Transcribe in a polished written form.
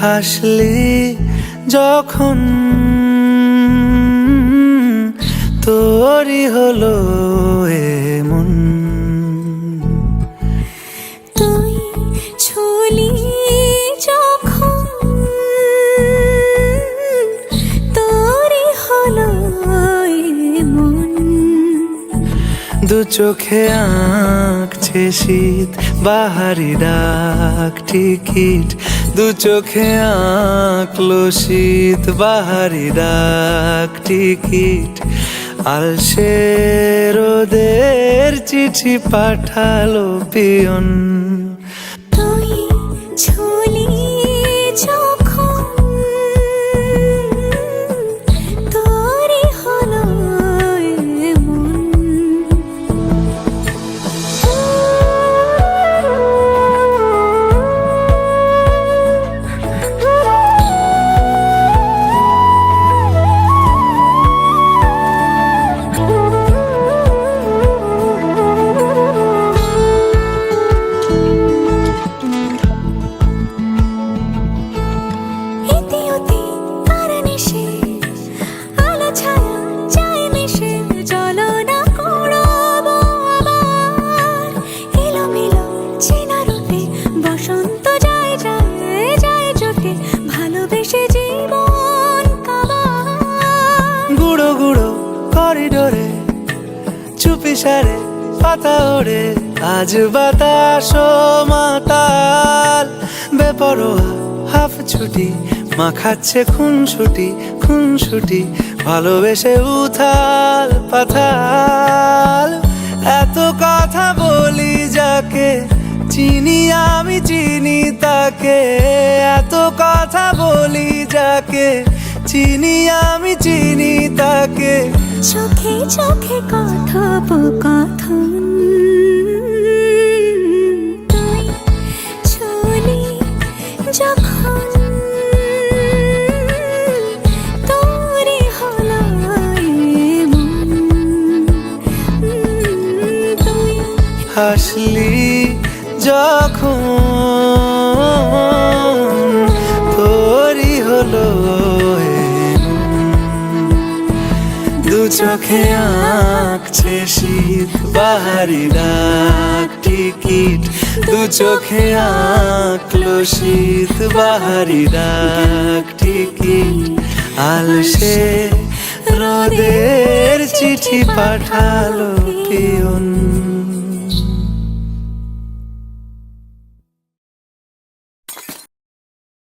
হাসলি যখন তোরই হলো এমন। তুই ছুলি যখন তোরই হলো এমন। দু চোখে আঁকছে শীত বাহারি ডাক টিকিট, দু চোখে আঁকলো শীত বাহারি ডাক টিকিট। আলসে রোদের চিঠি পাঠালো পিয়ন। তুই ছুলি যখন তোরই হলো এমন। গুঁড়ো গুঁড়ো করিডোরে চুপি সারে পাতা ওড়ে, আজ বাতাস মাতাল বেপরোয়া হাফ ছুটি মাখাচ্ছে খুনসুটি খুনসুটি, ভালোবেসে উথাল পাথাল। এত কথা বলি যাকে চিনি আমি চিনি তাকে, এত কথা বলি যাকে চিনি আমি চিনি তাকে। চোখে চোখে কথোপকথন, তুই ছুলি যখন তোরই হলো এমন। তুই হাসলি যখন তোরই হলো দু চোখে আঁকছে শীত বাহারি ডাক টিকিট, দু চোখে আঁকলো শীত বাহারি ডাক টিকিট। আলসে রোদের চিঠি পাঠালো